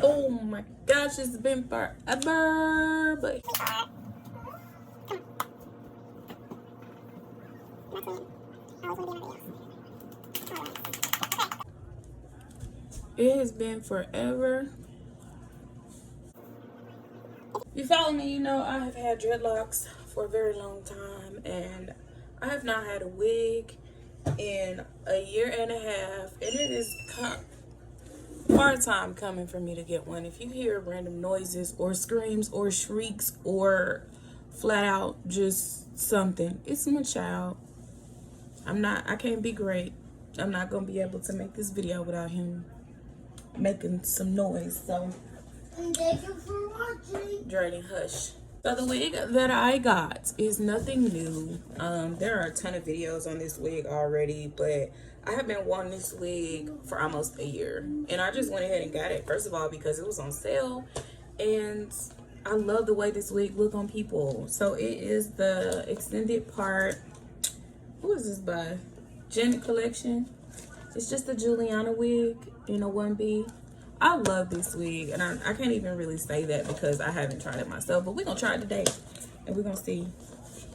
Oh my gosh, it's been forever, but it has been forever. If you follow me, you know I have had dreadlocks for a very long time, and I have not had a wig in a year and a half, and it is hard time coming for me to get one. If you hear random noises or screams or shrieks or flat out just something, it's my child. I can't be great. I'm not gonna be able to make this video without him making some noise. So thank you for watching. Journey, hush. So the wig that I got is nothing new. There are a ton of videos on this wig already, but I have been wanting this wig for almost a year, and I just went ahead and got it. First of all, because it was on sale, and I love the way this wig look on people. So it is the extended part. Who is this by? Janet Collection. It's just a Juliana wig in a 1B. I love this wig, and I can't even really say that because I haven't tried it myself, but we're gonna try it today, and we're gonna see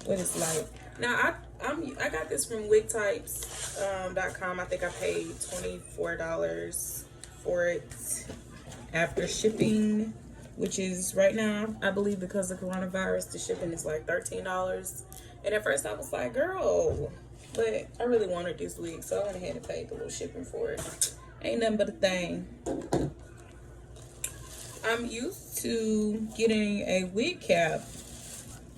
what it's like. Now, I got this from wigtypes.com. I think I paid $24 for it after shipping, which is right now, I believe because of coronavirus, the shipping is like $13. And at first I was like, girl, but I really wanted this wig, so I went ahead and paid the little shipping for it. Ain't nothing but a thing. I'm used to getting a wig cap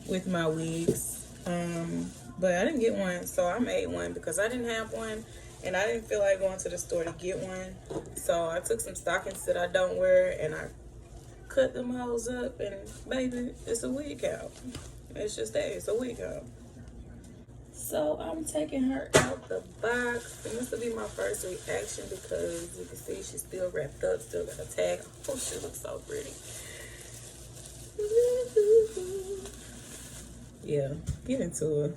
with my wigs, but I didn't get one, so I made one because I didn't have one, and I didn't feel like going to the store to get one. So I took some stockings that I don't wear, and I cut them hoes up, and baby, it's a wig cap. It's just that, it's a wig cap. So I'm taking her out the box, and this will be my first reaction because you can see she's still wrapped up, still got a tag. Oh, she looks so pretty. Yeah, get into it.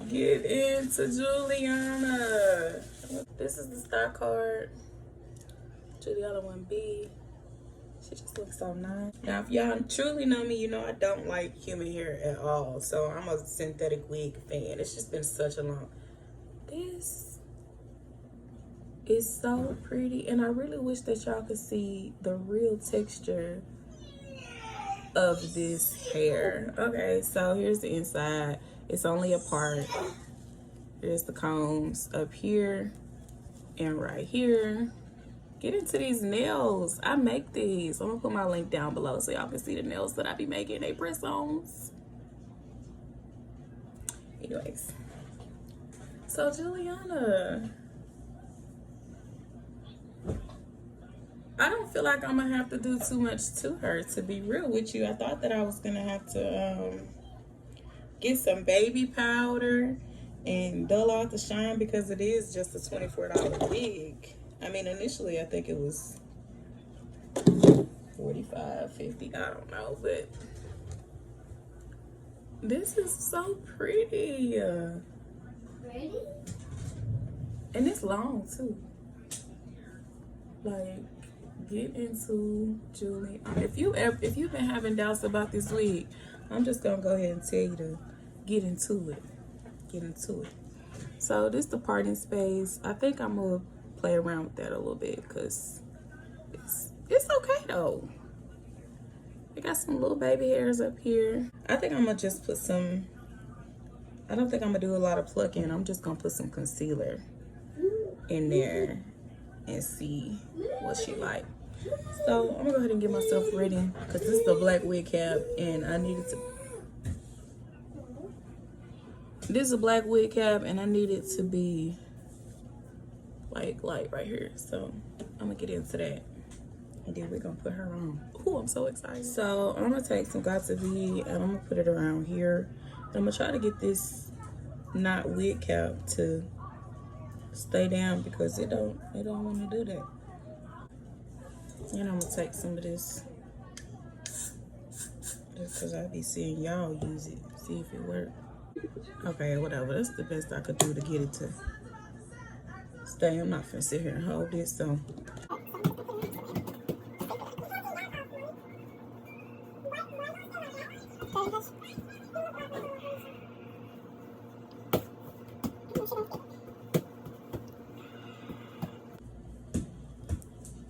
Get into Juliana. This is the stock card. Juliana 1B. She just looks so nice. Now, if y'all truly know me, you know I don't like human hair at all. So I'm a synthetic wig fan. It's just been such a long. This is so pretty, and I really wish that y'all could see the real texture of this hair. Okay, so here's the inside. It's only a part. Here's the combs up here and right here. Get into these nails. I make these. I'm gonna put my link down below so y'all can see the nails that I be making. They press-ons. Anyways, so Juliana, I don't feel like I'm gonna have to do too much to her, to be real with you. I thought that I was gonna have to get some baby powder and dull out the shine because it is just a $24 wig. I mean, initially I think it was $45, $50, I don't know, but this is so pretty. Pretty? And it's long too. Like, get into Julie. If you've been having doubts about this wig, I'm just gonna go ahead and tell you to get into it. Get into it. So this is the parting space. I think I'm gonna play around with that a little bit because it's okay though. I got some little baby hairs up here. I think I'm gonna just put some, I don't think I'm gonna do a lot of plucking. I'm just gonna put some concealer in there and see what she like. So I'm gonna go ahead and get myself ready because this is the black wig cap, and I needed to, this is a black wig cap, and I need it to be like light right here. So I'm gonna get into that, and then we're gonna put her on. Oh, I'm so excited. So I'm gonna take some Got to Be, and I'm gonna put it around here, and I'm gonna try to get this not wig cap to stay down because it don't want to do that. And I'm gonna take some of this just because I be seeing y'all use it, see if it works. Okay, whatever, that's the best I could do to get it to thing. I'm not finna sit here and hold this, so.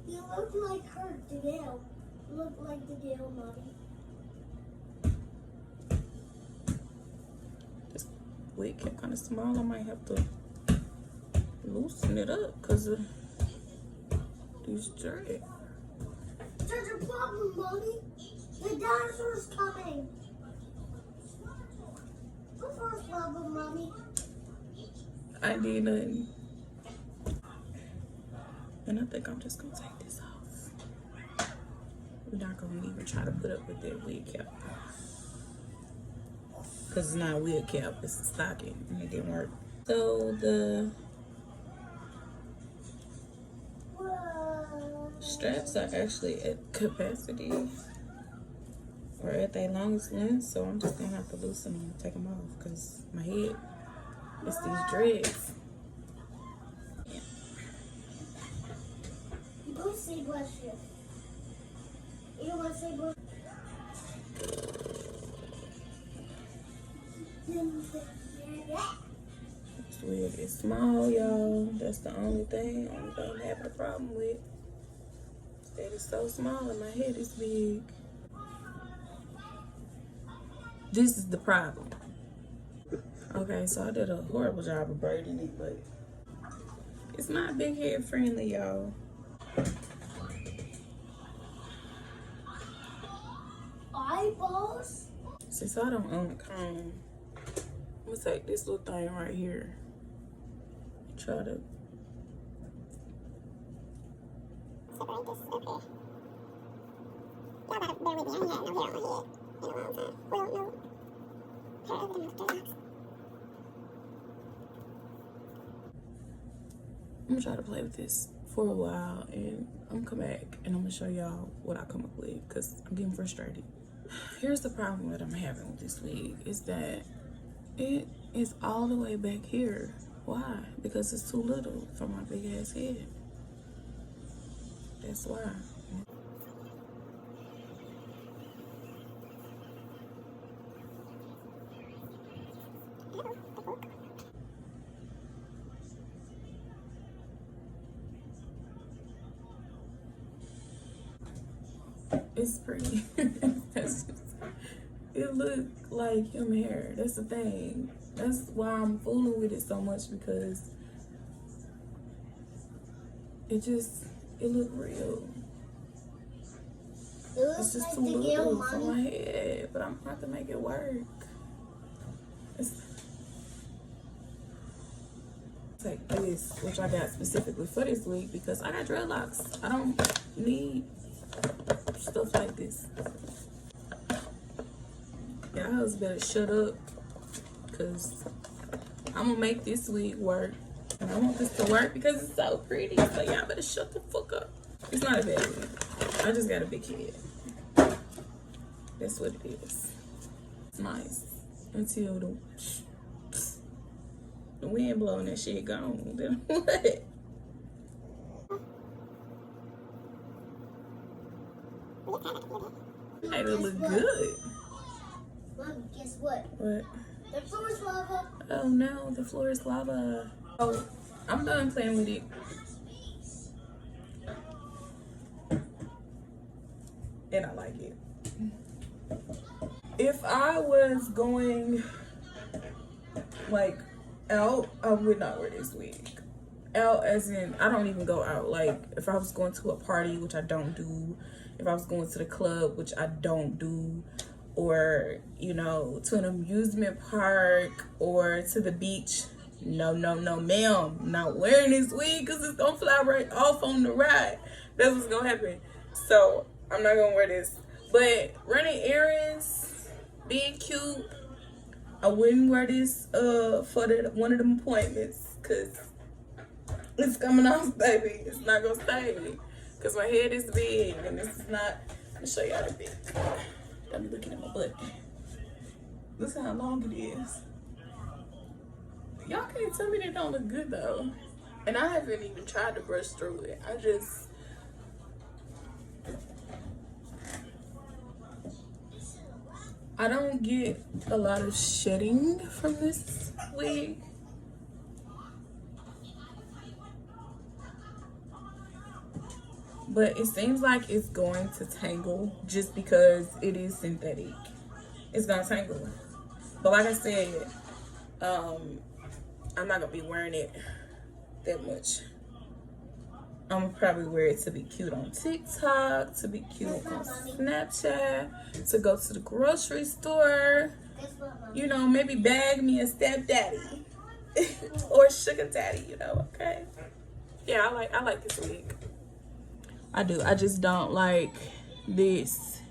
You look like her, Dale. You look like the Dale, Mommy. This wig kept kind of small. I might have to loosen it up because of these dreads. There's a problem, Mommy. The dinosaur's coming. What's our problem, Mommy? I did nothing. And I think I'm just gonna take this off. We're not gonna even try to put up with that wig cap. Cause it's not a wig cap, it's a stocking and it didn't work. So the straps are actually at capacity or at their longest length, so I'm just gonna have to loosen them and take them off because my head is these dreads. Yeah. You don't say bless you. You don't want to say bless This wig is small, y'all. That's the only thing I'm having a problem with. That is so small and my head is big. This is the problem. Okay, so I did a horrible job of braiding it, but it's not big head friendly, y'all. eyeballs. Since I don't own a comb, I'm gonna take this little thing right here and try to separate this. Okay. Y'all gotta bear with me. I ain't had no hair on my head in a long time. Well, no. Hair over them dreadlocks. I'm gonna try to play with this for a while and I'm gonna come back and I'm gonna show y'all what I come up with because I'm getting frustrated. Here's the problem that I'm having with this wig is that it is all the way back here. Why? Because it's too little for my big ass head. That's why. It's pretty. It look like him hair. That's the thing. That's why I'm fooling with it so much because it look real. It's just too little for my head, but I'm gonna have to make it work. Take this, which I got specifically for this wig because I got dreadlocks. I don't need stuff like this. Y'all better shut up because I'm gonna make this wig work. And I want this to work because it's so pretty. So y'all better shut the fuck up. It's not a bad wig. I just got a big head. That's what it is. It's nice until the wind blowing that shit gone. Then what? Hey, they look good. Mom, guess what? What? The floor is lava. Oh no, the floor is lava. Oh, I'm done playing with it. And I like it. If I was going like out, I would not wear this wig. Out as in, I don't even go out. Like if I was going to a party, which I don't do. If I was going to the club, which I don't do. Or, you know, to an amusement park or to the beach. No, ma'am. I'm not wearing this wig because it's gonna fly right off on the ride. That's what's gonna happen. So I'm not gonna wear this. But running errands, being cute, I wouldn't wear this for one of them appointments because it's coming off, baby. It's not gonna stay because my head is big and this is not. Let me show y'all the big. I'm looking at my butt. Look how long it is. Y'all can't tell me they don't look good though. And I haven't even tried to brush through it. I don't get a lot of shedding from this wig. But it seems like it's going to tangle just because it is synthetic. It's gonna tangle. But like I said, I'm not gonna be wearing it that much. I'm gonna probably wear it to be cute on TikTok, to be cute on Snapchat, to go to the grocery store. You know, maybe bag me a stepdaddy or sugar daddy. You know, okay? Yeah, I like this wig. I do. I just don't like this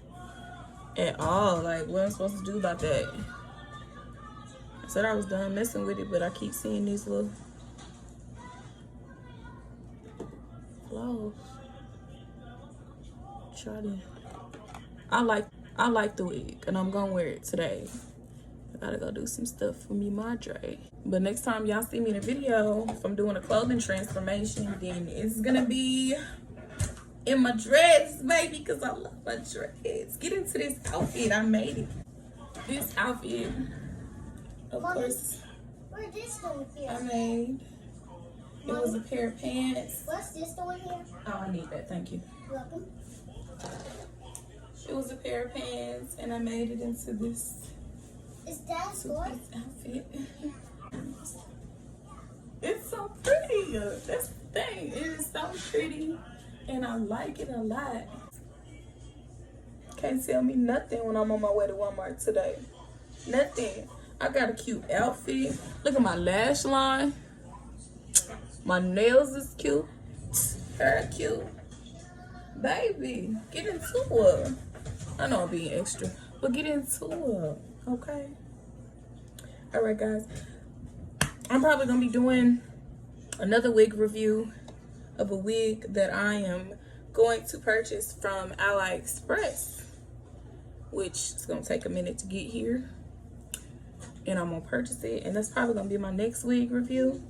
at all. Like, what am I supposed to do about that? I said I was done messing with it, but I keep seeing these little flaws. Try to. I like the wig, and I'm gonna wear it today. I gotta go do some stuff for me, Madre. But next time y'all see me in a video, if I'm doing a clothing transformation, then it's gonna be in my dreads, baby, because I love my dreads. Get into this outfit. I made it. This outfit, of course, Where's this doing here? I made. It was a pair of pants. What's this doing here? Oh, I need that. Thank you. Welcome. It was a pair of pants, and I made it into this Is that good? two-piece outfit. It's so pretty. That's the thing. It is so pretty. And I like it a lot. Can't tell me nothing when I'm on my way to Walmart today. Nothing. I got a cute outfit. Look at my lash line. My nails is cute. Hair cute. Baby, get into it. I know I'm being extra, but get into it, okay? All right, guys. I'm probably going to be doing another wig review of a wig that I am going to purchase from AliExpress, which is going to take a minute to get here, and I'm going to purchase it, and that's probably going to be my next wig review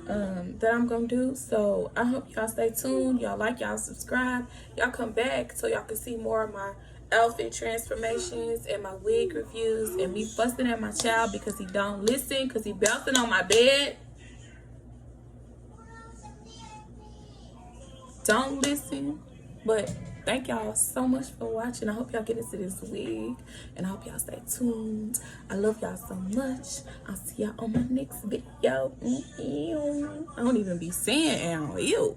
that I'm going to do. So I hope y'all stay tuned. Y'all like, y'all subscribe, y'all come back so y'all can see more of my outfit transformations and my wig reviews and me fussing at my child because he don't listen, because he bouncing on my bed. Don't listen. But thank y'all so much for watching. I hope y'all get into this wig, and I hope y'all stay tuned. I love y'all so much. I'll see y'all on my next video. I don't even be saying ew.